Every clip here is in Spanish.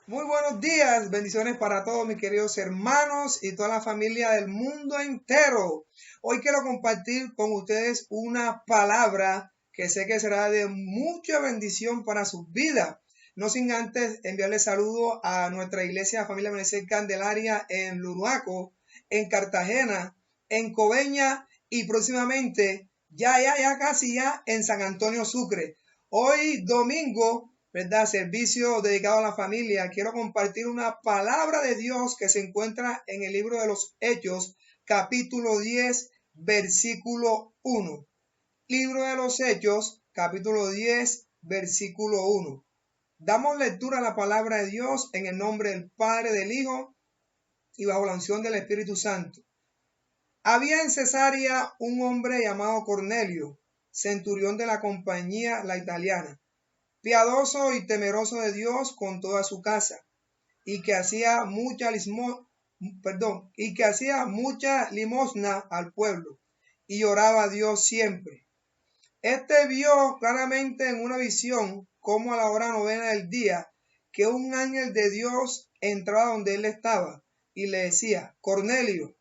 Muy buenos días, bendiciones para todos mis queridos hermanos y toda la familia del mundo entero. Hoy quiero compartir con ustedes una palabra que sé que será de mucha bendición para sus vidas. No sin antes enviarle saludos a nuestra iglesia Familia Benecer Candelaria en Luruaco, en Cartagena, en Coveña y próximamente, ya casi ya en San Antonio Sucre. Hoy domingo, ¿verdad? Servicio dedicado a la familia. Quiero compartir una palabra de Dios que se encuentra en el libro de los Hechos, capítulo 10, versículo 1. Libro de los Hechos, capítulo 10, versículo 1. Damos lectura a la palabra de Dios en el nombre del Padre, del Hijo y bajo la unción del Espíritu Santo. Había en Cesarea un hombre llamado Cornelio, centurión de la compañía la italiana, piadoso y temeroso de Dios con toda su casa, y que hacía mucha limosna al pueblo, y oraba a Dios siempre. Este vio claramente en una visión, como a la hora novena del día, que un ángel de Dios entraba donde él estaba, y le decía: Cornelio.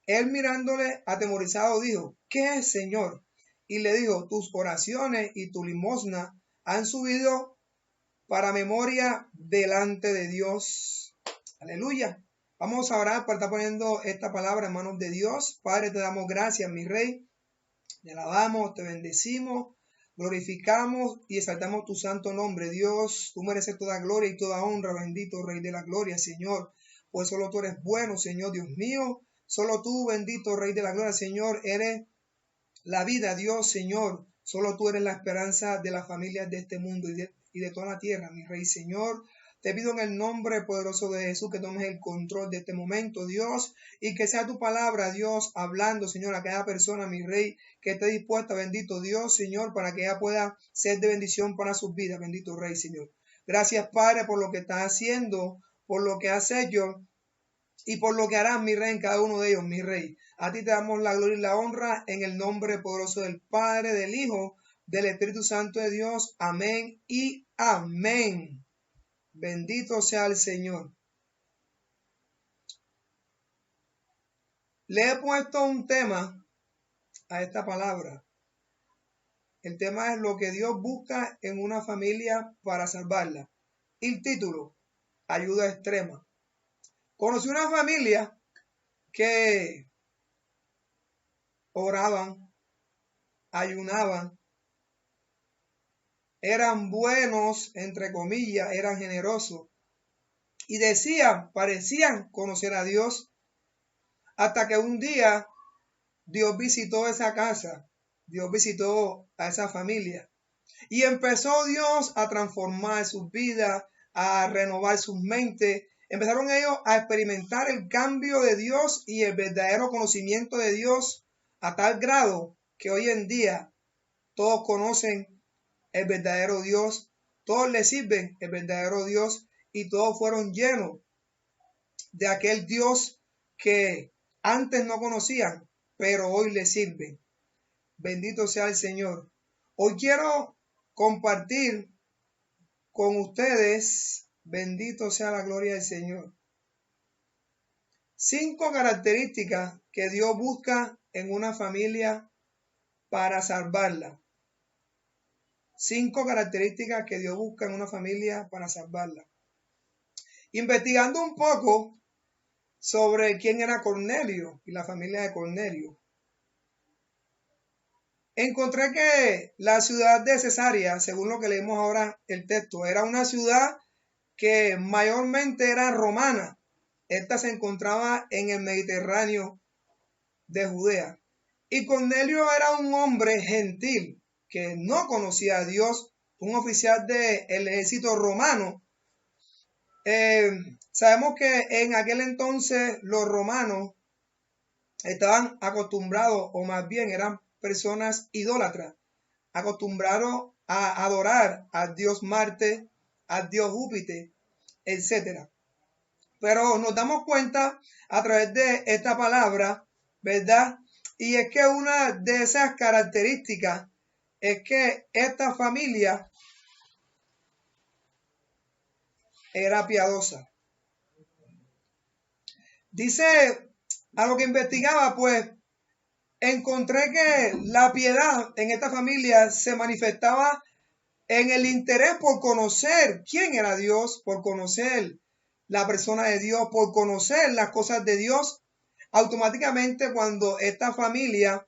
Él mirándole atemorizado dijo: ¿Qué es, Señor? Y le dijo: tus oraciones y tu limosna han subido para memoria delante de Dios. Aleluya. Vamos a orar para estar poniendo esta palabra en manos de Dios. Padre, te damos gracias, mi Rey. Te alabamos, te bendecimos, glorificamos y exaltamos tu santo nombre. Dios, tú mereces toda gloria y toda honra, bendito Rey de la gloria, Señor. Pues solo tú eres bueno, Señor Dios mío. Solo tú, bendito Rey de la gloria, Señor, eres la vida, Dios, Señor. Solo tú eres la esperanza de las familias de este mundo y de toda la tierra, mi Rey, Señor. Te pido en el nombre poderoso de Jesús que tomes el control de este momento, Dios, y que sea tu palabra, Dios, hablando, Señor, a cada persona, mi Rey, que esté dispuesta, bendito Dios, Señor, para que ella pueda ser de bendición para sus vidas, bendito Rey, Señor. Gracias, Padre, por lo que estás haciendo, por lo que has hecho y por lo que harás, mi Rey, en cada uno de ellos, mi Rey. A ti te damos la gloria y la honra en el nombre poderoso del Padre, del Hijo, del Espíritu Santo de Dios. Amén y amén. Bendito sea el Señor. Le he puesto un tema a esta palabra. El tema es lo que Dios busca en una familia para salvarla. El título: ayuda extrema. Conocí una familia que oraban, ayunaban, eran buenos, entre comillas, eran generosos y parecían conocer a Dios, hasta que un día Dios visitó esa casa, Dios visitó a esa familia y empezó Dios a transformar sus vidas, a renovar sus mentes. Empezaron ellos a experimentar el cambio de Dios y el verdadero conocimiento de Dios, a tal grado que hoy en día todos conocen el verdadero Dios, todos le sirven el verdadero Dios y todos fueron llenos de aquel Dios que antes no conocían, pero hoy le sirven. Bendito sea el Señor. Hoy quiero compartir con ustedes, bendito sea la gloria del Señor, 5 características que Dios busca en una familia para salvarla. 5 características que Dios busca en una familia para salvarla. Investigando un poco sobre quién era Cornelio y la familia de Cornelio, encontré que la ciudad de Cesarea, según lo que leemos ahora el texto, era una ciudad que mayormente era romana. Esta se encontraba en el Mediterráneo de Judea. Y Cornelio era un hombre gentil que no conocía a Dios, un oficial del ejército romano. Sabemos que en aquel entonces los romanos estaban acostumbrados, o más bien eran personas idólatras, acostumbrados a adorar al dios Marte, al dios Júpiter, etc. Pero nos damos cuenta a través de esta palabra, ¿verdad? Y es que una de esas características es que esta familia era piadosa. Dice, a lo que investigaba, pues, encontré que la piedad en esta familia se manifestaba en el interés por conocer quién era Dios, por conocer la persona de Dios, por conocer las cosas de Dios. Automáticamente cuando esta familia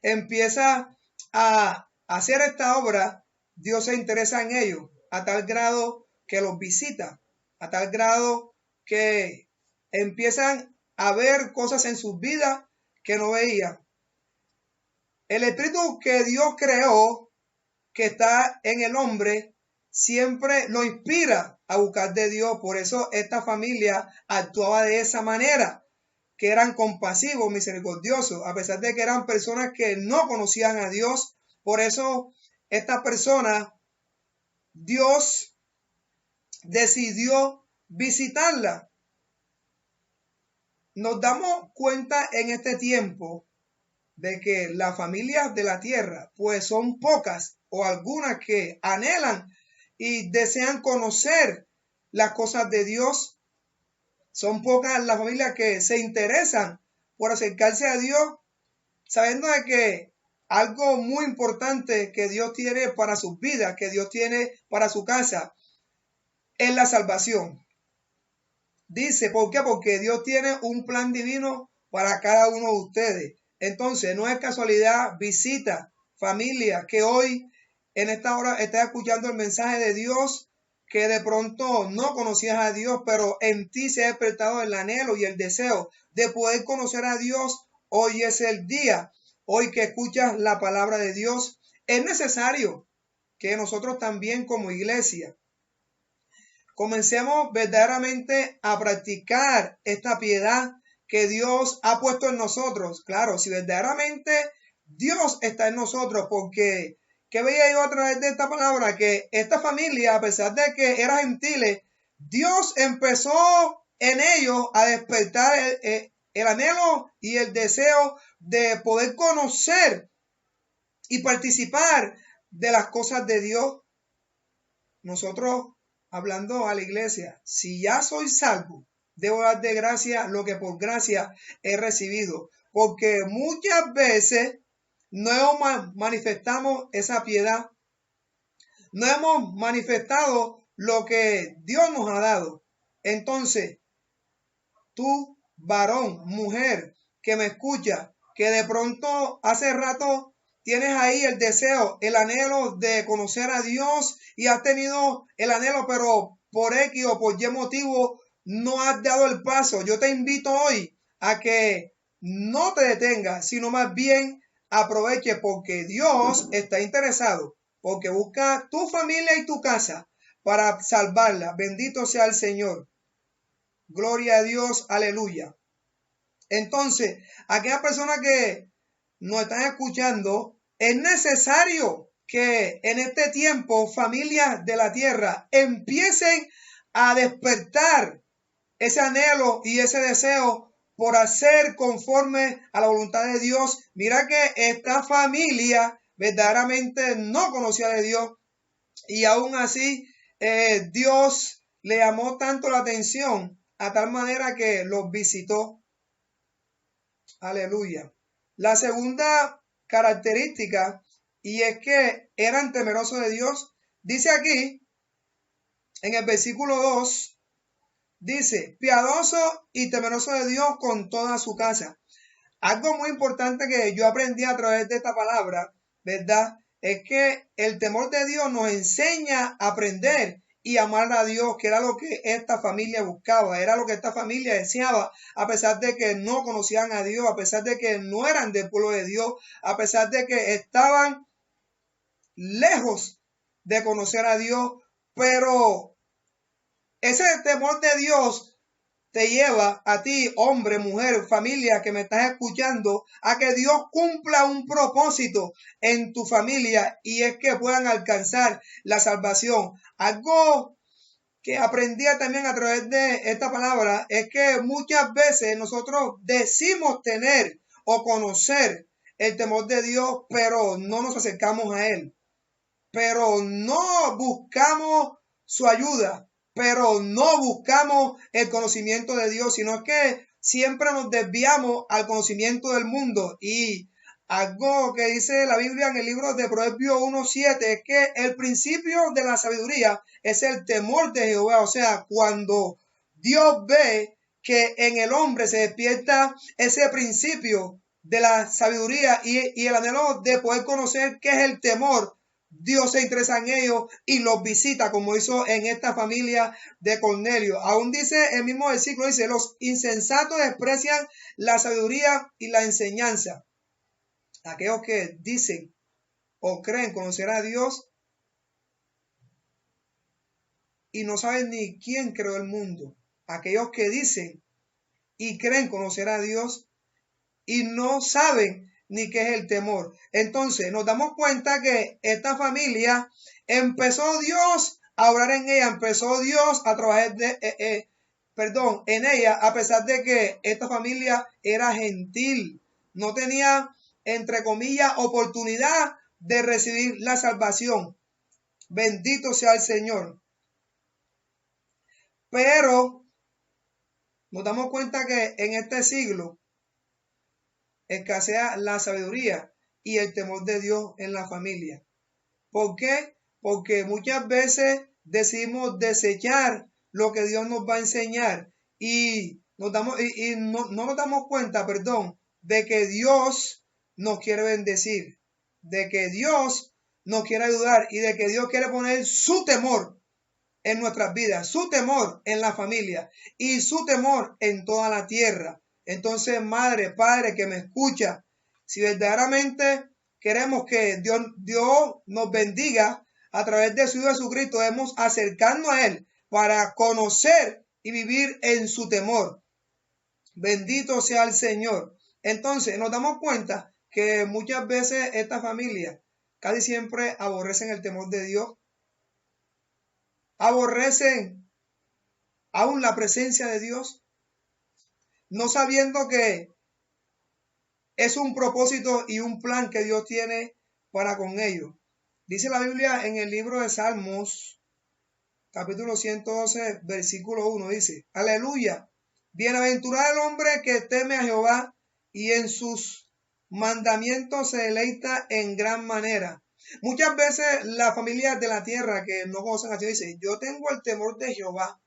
empieza a hacer esta obra, Dios se interesa en ellos a tal grado que los visita, a tal grado que empiezan a ver cosas en sus vidas que no veían. El espíritu que Dios creó, que está en el hombre, siempre lo inspira a buscar de Dios. Por eso esta familia actuaba de esa manera, que eran compasivos, misericordiosos, a pesar de que eran personas que no conocían a Dios. Por eso esta persona, Dios decidió visitarla. Nos damos cuenta en este tiempo de que las familias de la tierra pues son pocas o algunas que anhelan y desean conocer las cosas de Dios. Son pocas las familias que se interesan por acercarse a Dios, sabiendo de que algo muy importante que Dios tiene para sus vidas, que Dios tiene para su casa, es la salvación. Dice, ¿por qué? Porque Dios tiene un plan divino para cada uno de ustedes. Entonces, no es casualidad, visita familia que hoy en esta hora está escuchando el mensaje de Dios, que de pronto no conocías a Dios, pero en ti se ha despertado el anhelo y el deseo de poder conocer a Dios. Hoy es el día, hoy que escuchas la palabra de Dios, es necesario que nosotros también como iglesia comencemos verdaderamente a practicar esta piedad que Dios ha puesto en nosotros. Claro, si verdaderamente Dios está en nosotros, porque ¿qué veía yo a través de esta palabra? Que esta familia, a pesar de que era gentiles, Dios empezó en ellos a despertar el anhelo y el deseo de poder conocer y participar de las cosas de Dios. Nosotros, hablando a la iglesia, si ya soy salvo, debo dar de gracia lo que por gracia he recibido, porque muchas veces no manifestamos esa piedad, no hemos manifestado lo que Dios nos ha dado. Entonces, tú, varón, mujer, que me escucha, que de pronto hace rato tienes ahí el deseo, el anhelo de conocer a Dios y has tenido el anhelo, pero por X o por Y motivo no has dado el paso. Yo te invito hoy a que no te detengas, sino más bien aproveche, porque Dios está interesado, porque busca tu familia y tu casa para salvarla. Bendito sea el Señor. Gloria a Dios, aleluya. Entonces, aquellas personas que nos están escuchando, es necesario que en este tiempo familias de la tierra empiecen a despertar ese anhelo y ese deseo por hacer conforme a la voluntad de Dios. Mira que esta familia verdaderamente no conocía de Dios y aún así Dios le llamó tanto la atención a tal manera que los visitó. Aleluya. La segunda característica, y es que eran temerosos de Dios, dice aquí en el versículo 2, dice, piadoso y temeroso de Dios con toda su casa. Algo muy importante que yo aprendí a través de esta palabra, ¿verdad? Es que el temor de Dios nos enseña a aprender y amar a Dios, que era lo que esta familia buscaba, era lo que esta familia deseaba, a pesar de que no conocían a Dios, a pesar de que no eran del pueblo de Dios, a pesar de que estaban lejos de conocer a Dios, pero ese temor de Dios te lleva a ti, hombre, mujer, familia que me estás escuchando, a que Dios cumpla un propósito en tu familia y es que puedan alcanzar la salvación. Algo que aprendí también a través de esta palabra es que muchas veces nosotros decimos tener o conocer el temor de Dios, pero no nos acercamos a Él, pero no buscamos su ayuda, pero no buscamos el conocimiento de Dios, sino que siempre nos desviamos al conocimiento del mundo. Y algo que dice la Biblia en el libro de Proverbios 1:7 es que el principio de la sabiduría es el temor de Jehová. O sea, cuando Dios ve que en el hombre se despierta ese principio de la sabiduría y el anhelo de poder conocer qué es el temor, Dios se interesa en ellos y los visita, como hizo en esta familia de Cornelio. Aún dice el mismo versículo, dice, los insensatos desprecian la sabiduría y la enseñanza. Aquellos que dicen o creen conocer a Dios y no saben ni quién creó el mundo. Aquellos que dicen y creen conocer a Dios y no saben ni qué es el temor. Entonces nos damos cuenta que esta familia empezó Dios a orar en ella, empezó Dios a trabajar en ella, a pesar de que esta familia era gentil, no tenía, entre comillas, oportunidad de recibir la salvación. Bendito sea el Señor. Pero nos damos cuenta que en este siglo escasea la sabiduría y el temor de Dios en la familia. ¿Por qué? Porque muchas veces decidimos desechar lo que Dios nos va a enseñar y no nos damos cuenta, de que Dios nos quiere bendecir, de que Dios nos quiere ayudar y de que Dios quiere poner su temor en nuestras vidas, su temor en la familia y su temor en toda la tierra. Entonces, madre, padre que me escucha, si verdaderamente queremos que Dios nos bendiga a través de su Hijo Jesucristo, debemos acercarnos a Él para conocer y vivir en su temor. Bendito sea el Señor. Entonces, nos damos cuenta que muchas veces esta familia casi siempre aborrecen el temor de Dios, aborrecen aún la presencia de Dios, no sabiendo que es un propósito y un plan que Dios tiene para con ellos. Dice la Biblia en el libro de Salmos, capítulo 112, versículo 1, dice, aleluya, bienaventurado el hombre que teme a Jehová y en sus mandamientos se deleita en gran manera. Muchas veces las familias de la tierra que no conocen a Dios dicen, yo tengo el temor de Jehová.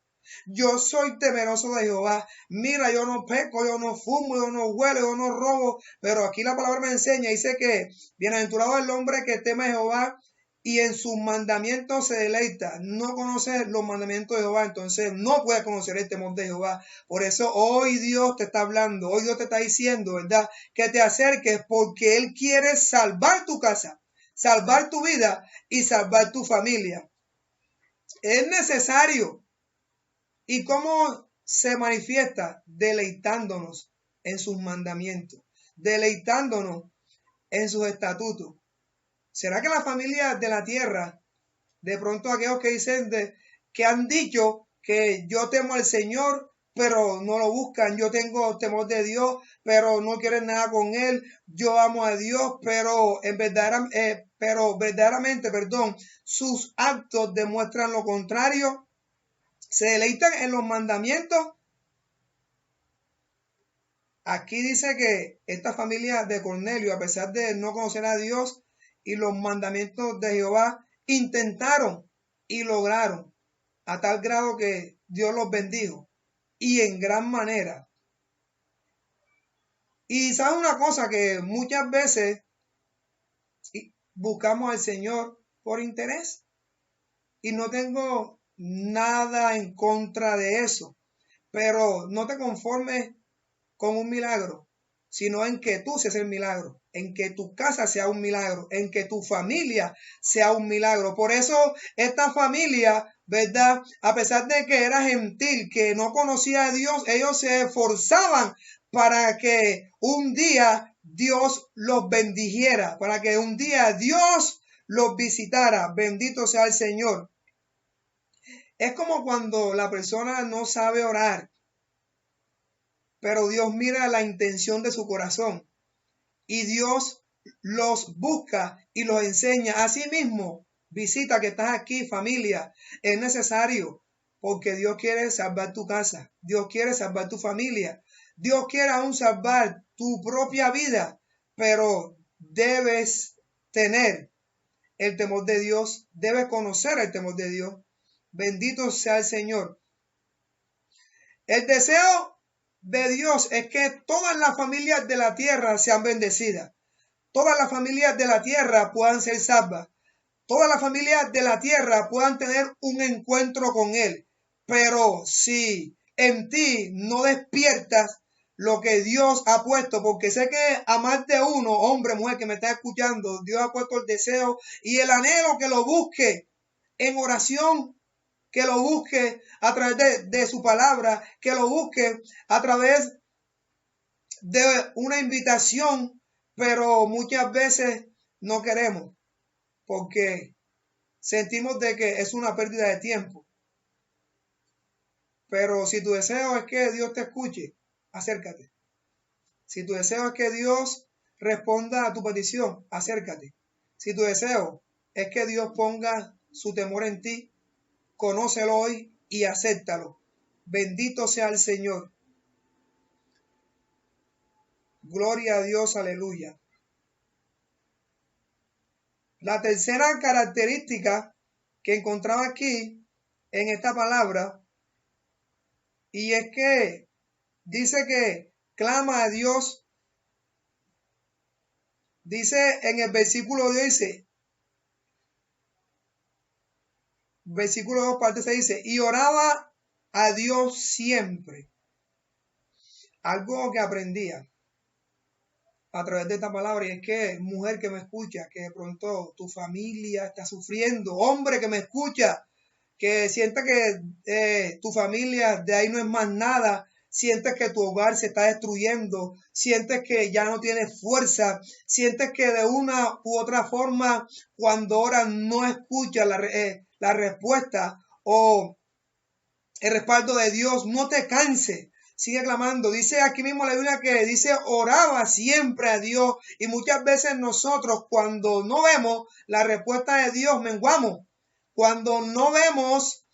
Yo soy temeroso de Jehová. Mira, yo no peco, yo no fumo, yo no huelo, yo no robo. Pero aquí la palabra me enseña, dice que bienaventurado el hombre que teme a Jehová y en sus mandamientos se deleita. No conoce los mandamientos de Jehová, entonces no puede conocer el temor de Jehová. Por eso hoy Dios te está hablando, hoy Dios te está diciendo, ¿verdad? Que te acerques porque Él quiere salvar tu casa, salvar tu vida y salvar tu familia. Es necesario. ¿Y cómo se manifiesta? Deleitándonos en sus mandamientos, deleitándonos en sus estatutos. ¿Será que las familias de la tierra, de pronto aquellos que dicen que han dicho que yo temo al Señor, pero no lo buscan, yo tengo temor de Dios, pero no quieren nada con Él, yo amo a Dios, pero verdaderamente, sus actos demuestran lo contrario? ¿Se deleitan en los mandamientos? Aquí dice que esta familia de Cornelio, a pesar de no conocer a Dios y los mandamientos de Jehová, intentaron y lograron a tal grado que Dios los bendijo y en gran manera. Y sabe una cosa, que muchas veces buscamos al Señor por interés y no tengo nada en contra de eso, pero no te conformes con un milagro, sino en que tú seas el milagro, en que tu casa sea un milagro, en que tu familia sea un milagro. Por eso esta familia, ¿verdad? A pesar de que era gentil, que no conocía a Dios, ellos se esforzaban para que un día Dios los bendijera, para que un día Dios los visitara. Bendito sea el Señor. Es como cuando la persona no sabe orar, pero Dios mira la intención de su corazón y Dios los busca y los enseña. Asimismo, visita que estás aquí, familia, es necesario porque Dios quiere salvar tu casa, Dios quiere salvar tu familia, Dios quiere aún salvar tu propia vida, pero debes tener el temor de Dios, debes conocer el temor de Dios. Bendito sea el Señor. El deseo de Dios es que todas las familias de la tierra sean bendecidas, todas las familias de la tierra puedan ser salvas, todas las familias de la tierra puedan tener un encuentro con Él. Pero si en ti no despiertas lo que Dios ha puesto, porque sé que a más de uno, hombre, mujer que me está escuchando, Dios ha puesto el deseo y el anhelo que lo busque en oración, que lo busque a través de su palabra, que lo busque a través de una invitación, pero muchas veces no queremos porque sentimos de que es una pérdida de tiempo. Pero si tu deseo es que Dios te escuche, acércate. Si tu deseo es que Dios responda a tu petición, acércate. Si tu deseo es que Dios ponga su temor en ti, conócelo hoy y acéptalo. Bendito sea el Señor. Gloria a Dios, aleluya. La tercera característica que encontraba aquí en esta palabra, y es que dice que clama a Dios. Dice en el versículo 2, versículo 2, parte 6, dice, y oraba a Dios siempre. Algo que aprendía a través de esta palabra, y es que, mujer que me escucha, que de pronto tu familia está sufriendo, hombre que me escucha, que sienta que tu familia de ahí no es más nada, sientes que tu hogar se está destruyendo, sientes que ya no tienes fuerza, sientes que de una u otra forma cuando oras no escuchas la respuesta o el respaldo de Dios, no te canses. Sigue clamando. Dice aquí mismo la Biblia que dice oraba siempre a Dios, y muchas veces nosotros cuando no vemos la respuesta de Dios menguamos. Cuando no vemos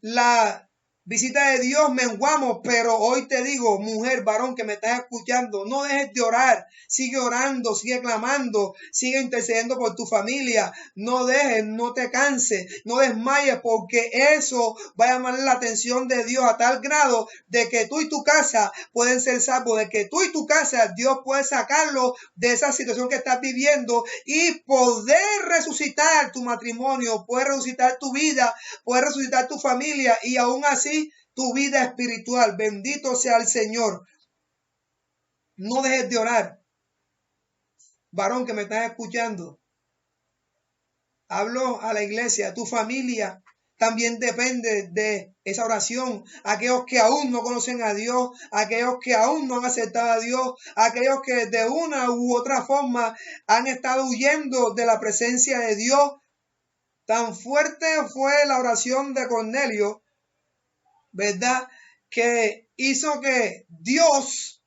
la visita de Dios menguamos, pero hoy te digo, mujer, varón que me estás escuchando, no dejes de orar, sigue orando, sigue clamando, sigue intercediendo por tu familia, no dejes, no te canses, no desmayes, porque eso va a llamar la atención de Dios a tal grado de que tú y tu casa pueden ser salvos, de que tú y tu casa Dios puede sacarlo de esa situación que estás viviendo y poder resucitar tu matrimonio, poder resucitar tu vida, poder resucitar tu familia y aún así tu vida espiritual. Bendito sea el Señor. No dejes de orar. Varón que me estás escuchando, hablo a la iglesia, tu familia también depende de esa oración. Aquellos que aún no conocen a Dios, aquellos que aún no han aceptado a Dios, aquellos que de una u otra forma han estado huyendo de la presencia de Dios. Tan fuerte fue la oración de Cornelio, ¿verdad?, que hizo que Dios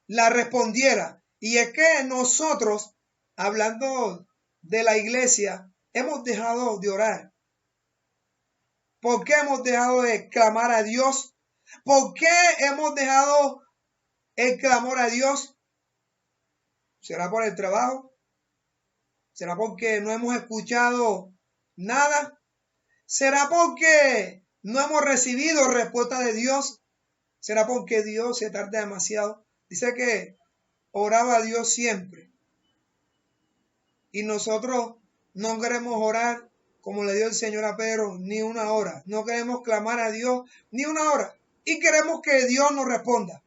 la respondiera. Y es que nosotros, hablando de la iglesia, hemos dejado de orar. ¿Por qué hemos dejado de clamar a Dios? ¿Por qué hemos dejado el clamor a Dios? ¿Será por el trabajo? ¿Será porque no hemos escuchado nada? ¿Será porque no hemos recibido respuesta de Dios? ¿Será porque Dios se tarda demasiado? Dice que oraba a Dios siempre. Y nosotros no queremos orar como le dio el Señor a Pedro ni una hora. No queremos clamar a Dios ni una hora. Y queremos que Dios nos responda.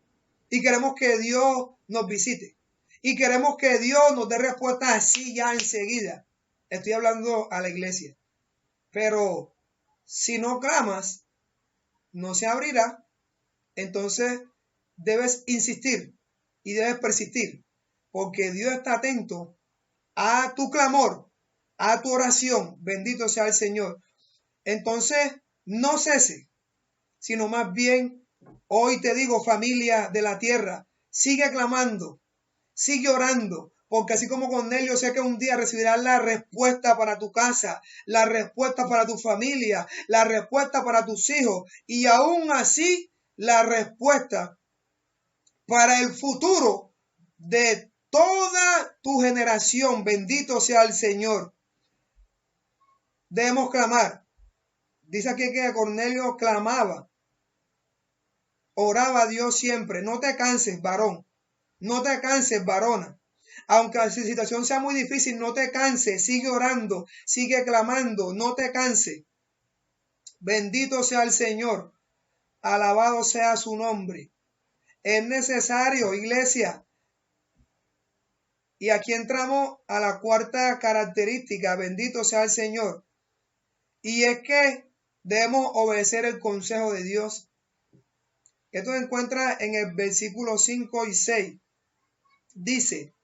Y queremos que Dios nos visite. Y queremos que Dios nos dé respuesta así ya enseguida. Estoy hablando a la iglesia. Pero si no clamas, no se abrirá. Entonces debes insistir y debes persistir, porque Dios está atento a tu clamor, a tu oración. Bendito sea el Señor. Entonces no cese, sino más bien, hoy te digo, familia de la tierra, sigue clamando, sigue orando, porque así como Cornelio, sé que un día recibirás la respuesta para tu casa, la respuesta para tu familia, la respuesta para tus hijos y aún así la respuesta para el futuro de toda tu generación. Bendito sea el Señor. Debemos clamar. Dice aquí que Cornelio clamaba, oraba a Dios siempre. No te canses, varón. No te canses, varona. Aunque la situación sea muy difícil, no te canses. Sigue orando, sigue clamando, no te canses. Bendito sea el Señor. Alabado sea su nombre. Es necesario, iglesia. Y aquí entramos a la cuarta característica. Bendito sea el Señor. Y es que debemos obedecer el consejo de Dios. Esto se encuentra en el versículo 5 y 6. Dice: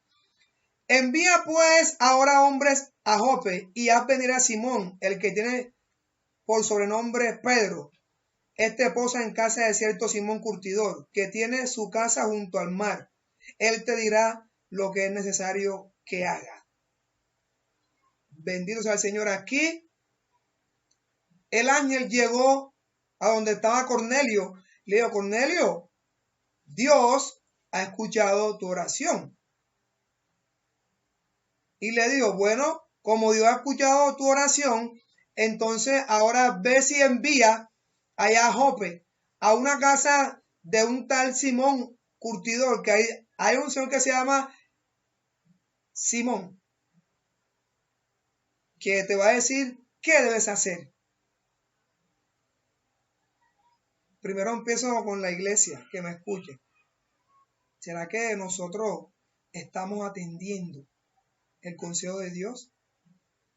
envía pues ahora hombres a Jope y haz venir a Simón, el que tiene por sobrenombre Pedro. Este posa en casa de cierto Simón curtidor, que tiene su casa junto al mar. Él te dirá lo que es necesario que haga. Bendito sea el Señor. Aquí el ángel llegó a donde estaba Cornelio. Le dijo: Cornelio, Dios ha escuchado tu oración. Y le dijo: bueno, como Dios ha escuchado tu oración, entonces ahora ve si envía allá a Jope, a una casa de un tal Simón curtidor, que hay un señor que se llama Simón, que te va a decir qué debes hacer. Primero empiezo con la iglesia, que me escuche. ¿Será que nosotros estamos atendiendo el consejo de Dios?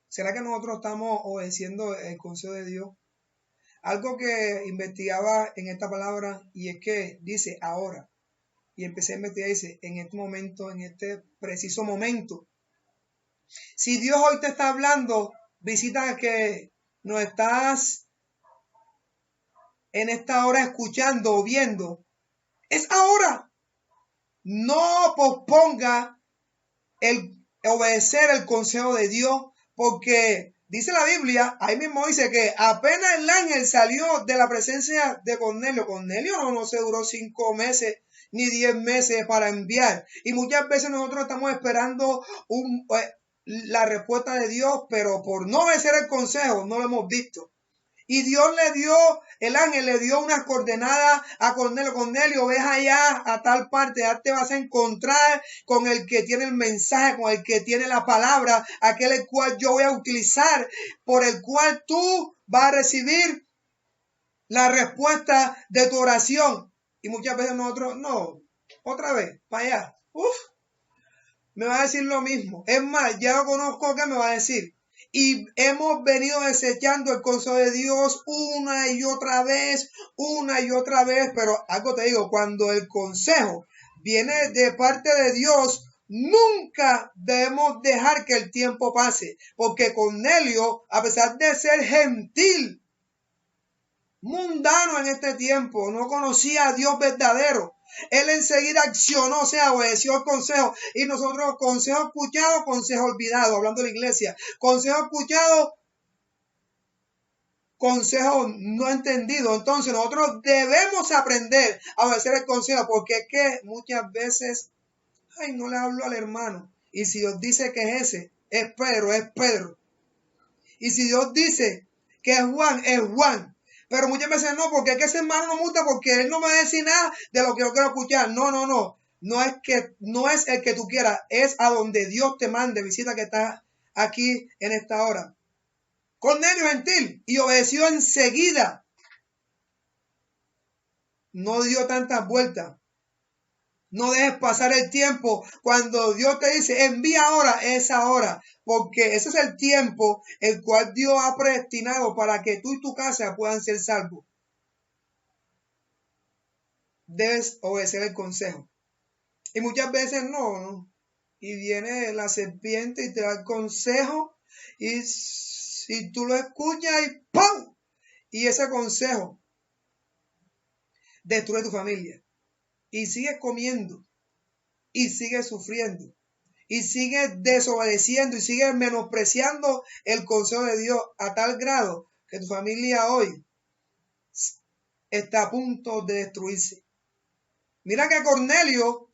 ¿Será que nosotros estamos obedeciendo el consejo de Dios? Algo que investigaba en esta palabra, y es que dice ahora, y empecé a investigar, dice en este momento, en este preciso momento. Si Dios hoy te está hablando, visita que no estás en esta hora escuchando o viendo, es ahora. No posponga el obedecer el consejo de Dios, porque dice la Biblia, ahí mismo dice que apenas el ángel salió de la presencia de Cornelio. Cornelio no se duró 5 meses ni 10 meses para enviar. Y muchas veces nosotros estamos esperando la respuesta de Dios, pero por no obedecer el consejo no lo hemos visto. Y Dios le dio, el ángel le dio unas coordenadas a Cornelio. Cornelio, ves allá a tal parte, ya te vas a encontrar con el que tiene el mensaje, con el que tiene la palabra, aquel el cual yo voy a utilizar, por el cual tú vas a recibir la respuesta de tu oración. Y muchas veces nosotros, no, otra vez, para allá. Me va a decir lo mismo. Es más, ya lo conozco, ¿qué me va a decir? Y hemos venido desechando el consejo de Dios una y otra vez, pero algo te digo, cuando el consejo viene de parte de Dios, nunca debemos dejar que el tiempo pase, porque Cornelio, a pesar de ser gentil, mundano en este tiempo, no conocía a Dios verdadero. Él enseguida accionó, o sea, obedeció el consejo. Y nosotros, consejo escuchado, consejo olvidado, hablando de la iglesia. Consejo escuchado, consejo no entendido. Entonces nosotros debemos aprender a obedecer el consejo, porque es que muchas veces, no le hablo al hermano. Y si Dios dice que es ese, es Pedro, es Pedro. Y si Dios dice que es Juan, es Juan. Pero muchas veces no, porque es que ese hermano no me gusta, porque él no me va a decir nada de lo que yo quiero escuchar. No. No es el que tú quieras, es a donde Dios te mande. Visita que está aquí en esta hora. Cornelio gentil, y obedeció enseguida. No dio tantas vueltas. No dejes pasar el tiempo. Cuando Dios te dice envía ahora, es ahora. Porque ese es el tiempo el cual Dios ha predestinado para que tú y tu casa puedan ser salvos. Debes obedecer el consejo. Y muchas veces no. Y viene la serpiente y te da el consejo. Y si tú lo escuchas y ¡pum! Y ese consejo destruye tu familia. Y sigues comiendo. Y sigues sufriendo. y sigues desobedeciendo y sigues menospreciando el consejo de Dios a tal grado que tu familia hoy está a punto de destruirse. Mira que Cornelio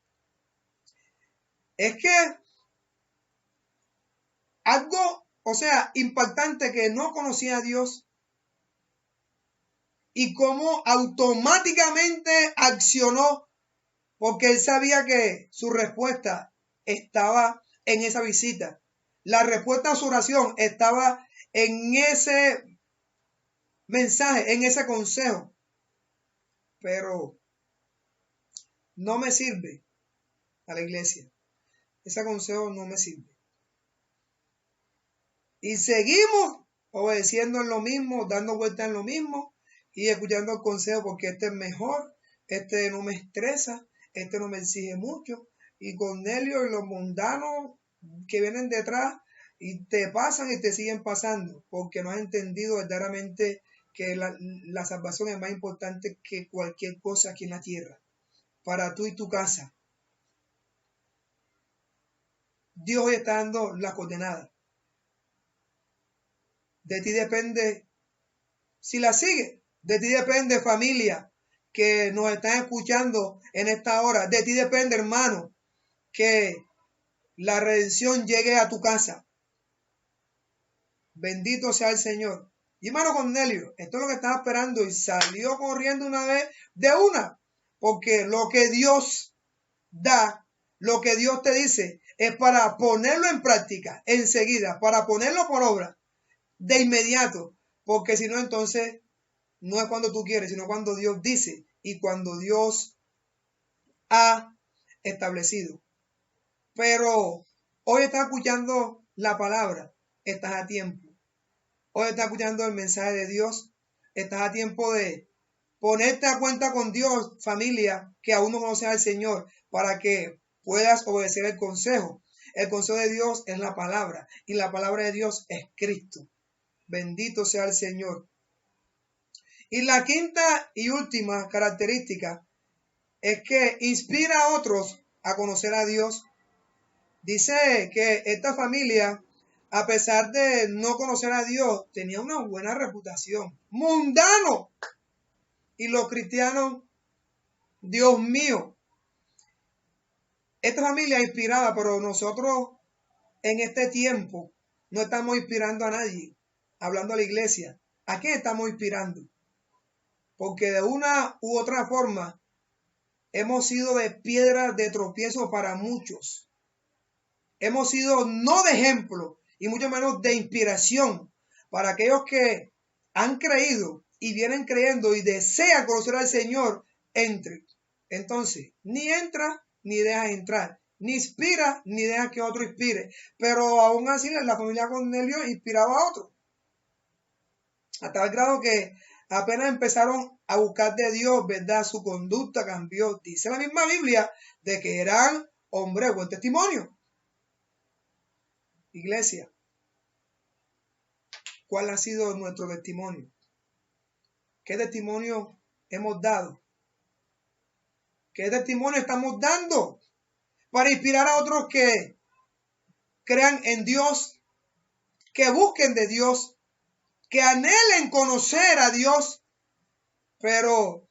es que algo, o sea, impactante, que no conocía a Dios y cómo automáticamente accionó, porque él sabía que su respuesta estaba en esa visita. La respuesta a su oración estaba en ese mensaje, en ese consejo. Pero no me sirve a la iglesia. Ese consejo no me sirve. Y seguimos obedeciendo en lo mismo, dando vueltas en lo mismo y escuchando el consejo porque este es mejor, este no me estresa, este no me exige mucho. Y Cornelio y los mundanos que vienen detrás y te pasan y te siguen pasando porque no has entendido verdaderamente que la salvación es más importante que cualquier cosa aquí en la tierra, para tú y tu casa. Dios hoy está dando la coordenada. De ti depende si la sigue. De ti depende, familia, que nos están escuchando en esta hora. De ti depende, hermano, que la redención llegue a tu casa. Bendito sea el Señor. Y hermano Cornelio, esto es lo que estaba esperando y salió corriendo una vez de una. Porque lo que Dios da, lo que Dios te dice, es para ponerlo en práctica enseguida, para ponerlo por obra de inmediato. Porque si no, entonces no es cuando tú quieres, sino cuando Dios dice y cuando Dios ha establecido. Pero hoy estás escuchando la palabra, estás a tiempo. Hoy estás escuchando el mensaje de Dios, estás a tiempo de ponerte a cuenta con Dios, familia, que aún no conoces al Señor, para que puedas obedecer el consejo. El consejo de Dios es la palabra y la palabra de Dios es Cristo. Bendito sea el Señor. Y la quinta y última característica es que inspira a otros a conocer a Dios. Dice que esta familia, a pesar de no conocer a Dios, tenía una buena reputación. Mundano. Y los cristianos, Dios mío. Esta familia inspirada, pero nosotros en este tiempo no estamos inspirando a nadie. Hablando a la iglesia, ¿a quién estamos inspirando? Porque de una u otra forma hemos sido de piedra de tropiezo para muchos. Hemos sido no de ejemplo y mucho menos de inspiración para aquellos que han creído y vienen creyendo y desean conocer al Señor, entre. Entonces, ni entra ni deja entrar, ni inspira ni deja que otro inspire. Pero aún así la familia Cornelio inspiraba a otro. A tal grado que apenas empezaron a buscar de Dios, ¿verdad? Su conducta cambió. Dice la misma Biblia de que eran hombres de buen testimonio. Iglesia, ¿cuál ha sido nuestro testimonio? ¿Qué testimonio hemos dado? ¿Qué testimonio estamos dando para inspirar a otros que crean en Dios, que busquen de Dios, que anhelen conocer a Dios, pero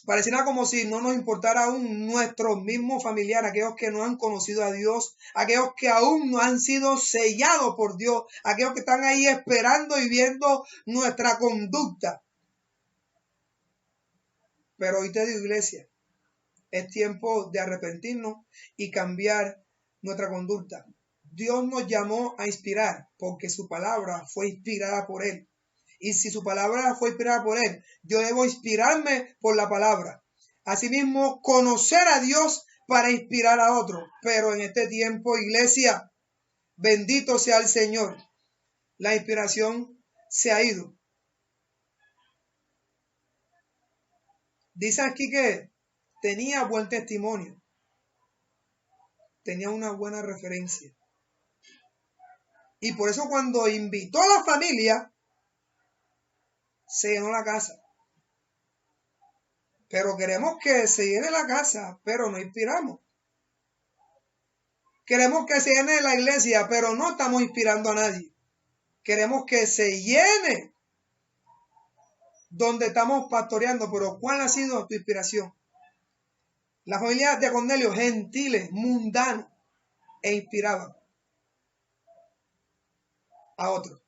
pareciera como si no nos importara aún nuestros mismos familiares, aquellos que no han conocido a Dios, aquellos que aún no han sido sellados por Dios, aquellos que están ahí esperando y viendo nuestra conducta? Pero hoy te digo, iglesia, es tiempo de arrepentirnos y cambiar nuestra conducta. Dios nos llamó a inspirar porque su palabra fue inspirada por Él. Y si su palabra fue inspirada por Él, yo debo inspirarme por la palabra. Asimismo, conocer a Dios para inspirar a otros. Pero en este tiempo, iglesia, bendito sea el Señor, la inspiración se ha ido. Dice aquí que tenía buen testimonio, tenía una buena referencia. Y por eso cuando invitó a la familia, se llenó la casa. Pero queremos que se llene la casa, pero no inspiramos. Queremos que se llene la iglesia, pero no estamos inspirando a nadie. Queremos que se llene donde estamos pastoreando, pero ¿cuál ha sido tu inspiración? La familia de Cornelio, gentiles, mundanos, e inspiraban a otros.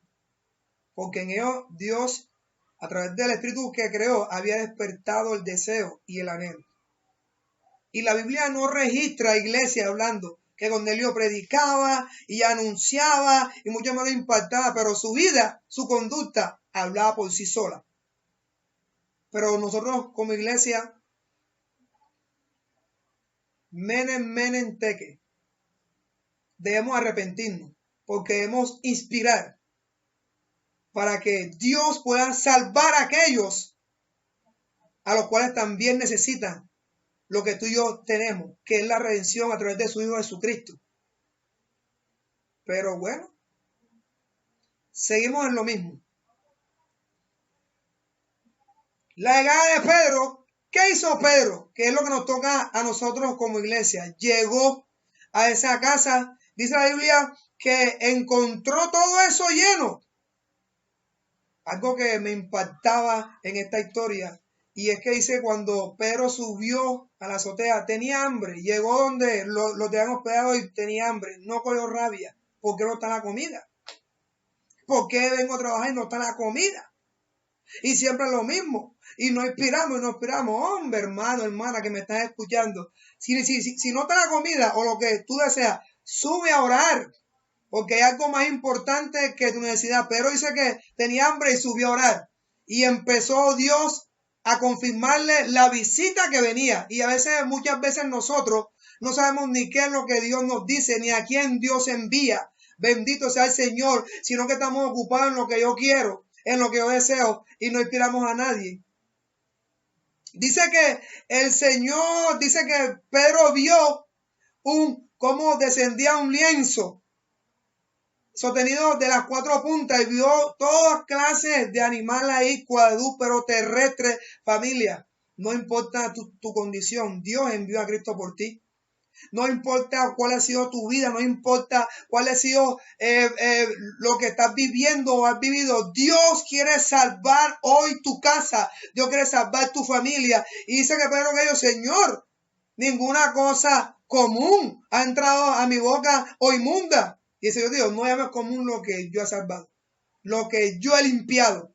Porque en ellos Dios, a través del Espíritu que creó, había despertado el deseo y el anhelo. Y la Biblia no registra iglesia hablando que Cornelio predicaba y anunciaba y mucho más impactaba, pero su vida, su conducta, hablaba por sí sola. Pero nosotros como iglesia, menen teque, debemos arrepentirnos porque debemos inspirar para que Dios pueda salvar a aquellos a los cuales también necesitan lo que tú y yo tenemos, que es la redención a través de su Hijo Jesucristo. Pero bueno, seguimos en lo mismo. La llegada de Pedro, ¿qué hizo Pedro? Que es lo que nos toca a nosotros como iglesia. Llegó a esa casa, dice la Biblia, que encontró todo eso lleno. Algo que me impactaba en esta historia, y es que dice cuando Pedro subió a la azotea, tenía hambre, llegó donde los tenían hospedado y tenía hambre, no cogió rabia, ¿por qué no está la comida? ¿Por qué vengo a trabajar y no está la comida? Y siempre es lo mismo, y nos inspiramos, hombre, hermano, hermana, que me estás escuchando, si no está la comida o lo que tú deseas, sube a orar, porque hay algo más importante que tu necesidad. Pero dice que tenía hambre y subió a orar. Y empezó Dios a confirmarle la visita que venía. Y a veces, muchas veces nosotros no sabemos ni qué es lo que Dios nos dice, ni a quién Dios envía. Bendito sea el Señor, sino que estamos ocupados en lo que yo quiero, en lo que yo deseo, y no inspiramos a nadie. Dice que el Señor, dice que Pedro vio cómo descendía un lienzo sostenido de las cuatro puntas y vio todas clases de animales ahí, cuadrúpedos, terrestres, familia. No importa tu condición, Dios envió a Cristo por ti. No importa cuál ha sido tu vida, no importa cuál ha sido lo que estás viviendo o has vivido. Dios quiere salvar hoy tu casa. Dios quiere salvar tu familia. Y dice que Pedro que yo, Señor, ninguna cosa común ha entrado a mi boca o inmunda. Y ese Dios, no llames común lo que yo he salvado, lo que yo he limpiado.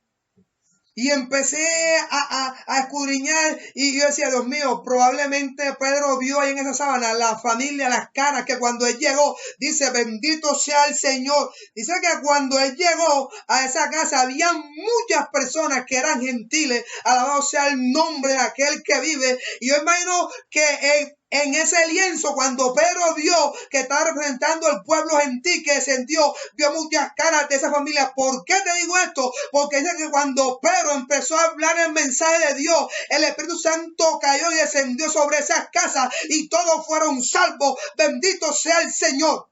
Y empecé a escudriñar y yo decía, Dios mío, probablemente Pedro vio ahí en esa sábana la familia, las caras, que cuando él llegó, dice, bendito sea el Señor. Dice que cuando él llegó a esa casa, había muchas personas que eran gentiles, alabado sea el nombre de aquel que vive. Y yo imagino que en ese lienzo, cuando Pedro vio que estaba representando el pueblo gentil que descendió, vio muchas caras de esa familia. ¿Por qué te digo esto? Porque dice que cuando Pedro empezó a hablar el mensaje de Dios, el Espíritu Santo cayó y descendió sobre esas casas y todos fueron salvos. Bendito sea el Señor.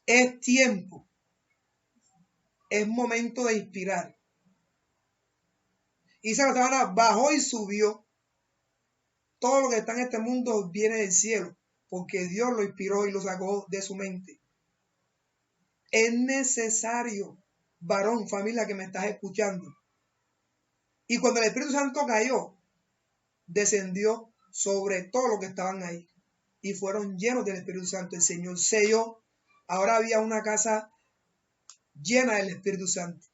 Es tiempo. Es momento de inspirar. Y esa semana bajó y subió. Todo lo que está en este mundo viene del cielo, porque Dios lo inspiró y lo sacó de su mente. Es necesario, varón, familia que me estás escuchando. Y cuando el Espíritu Santo cayó, descendió sobre todo lo que estaban ahí. Y fueron llenos del Espíritu Santo. El Señor selló. Ahora había una casa llena del Espíritu Santo.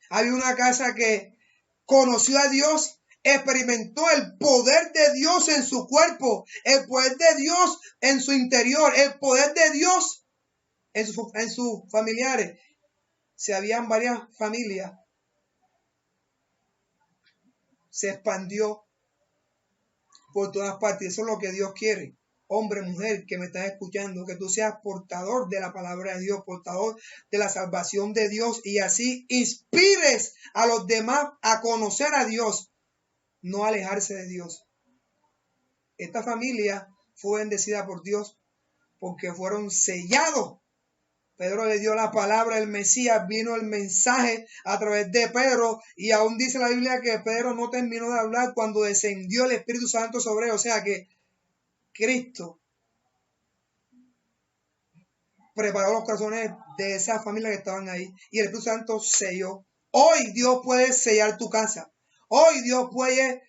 Había una casa que conoció a Dios, experimentó el poder de Dios en su cuerpo, el poder de Dios en su interior, el poder de Dios en sus familiares. Si habían varias familias, se expandió por todas partes. Eso es lo que Dios quiere. Hombre, mujer, que me estás escuchando, que tú seas portador de la palabra de Dios, portador de la salvación de Dios, y así inspires a los demás a conocer a Dios, no alejarse de Dios. Esta familia fue bendecida por Dios porque fueron sellados. Pedro le dio la palabra, el Mesías, vino el mensaje a través de Pedro, y aún dice la Biblia que Pedro no terminó de hablar cuando descendió el Espíritu Santo sobre él. O sea que Cristo preparó los corazones de esas familias que estaban ahí y el Espíritu Santo selló. Hoy Dios puede sellar tu casa. Hoy Dios puede,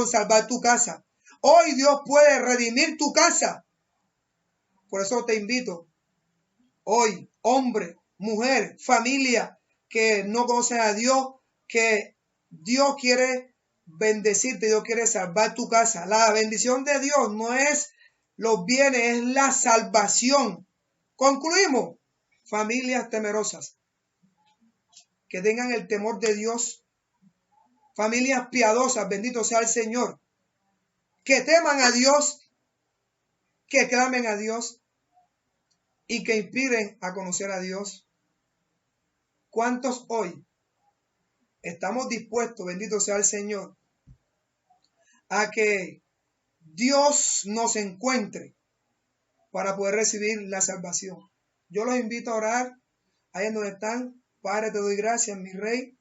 salvar tu casa. Hoy Dios puede redimir tu casa. Por eso te invito, hoy, hombre, mujer, familia que no conocen a Dios, que Dios quiere bendecirte, Dios quiere salvar tu casa. La bendición de Dios no es los bienes, es la salvación. Concluimos, familias temerosas, que tengan el temor de Dios, familias piadosas, bendito sea el Señor, que teman a Dios, que clamen a Dios y que inspiren a conocer a Dios. ¿Cuántos hoy estamos dispuestos, bendito sea el Señor, a que Dios nos encuentre para poder recibir la salvación? Yo los invito a orar ahí en donde están. Padre, te doy gracias, mi Rey,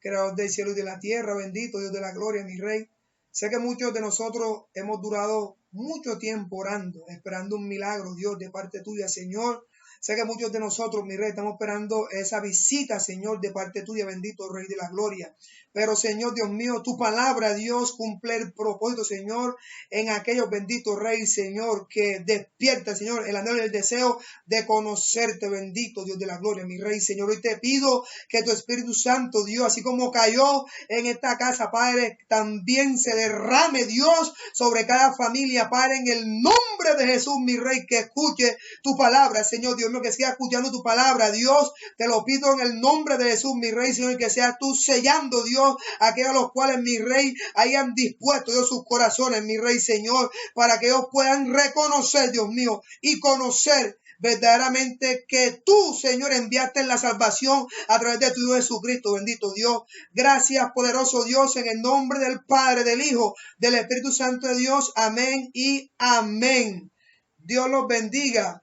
creador del cielo y de la tierra, bendito Dios de la gloria, mi Rey. Sé que muchos de nosotros hemos durado mucho tiempo orando, esperando un milagro, Dios, de parte tuya, Señor. Sé que muchos de nosotros, mi Rey, estamos esperando esa visita, Señor, de parte tuya, bendito Rey de la gloria. Pero, Señor, Dios mío, tu palabra, Dios, cumple el propósito, Señor, en aquellos benditos Rey, Señor, que despierta, Señor, el anhelo y el deseo de conocerte, bendito Dios de la gloria, mi Rey, Señor. Hoy te pido que tu Espíritu Santo, Dios, así como cayó en esta casa, Padre, también se derrame, Dios, sobre cada familia, Padre, en el nombre de Jesús, mi Rey, que escuche tu palabra, Señor, Dios mío, que siga escuchando tu palabra, Dios, te lo pido en el nombre de Jesús, mi Rey, Señor, y que seas tú sellando, Dios, aquellos a los cuales, mi Rey, hayan dispuesto, Dios, sus corazones, mi Rey, Señor, para que ellos puedan reconocer, Dios mío, y conocer verdaderamente que tú, Señor, enviaste la salvación a través de tu Hijo Jesucristo, bendito Dios. Gracias, poderoso Dios, en el nombre del Padre, del Hijo, del Espíritu Santo de Dios. Amén y amén. Dios los bendiga.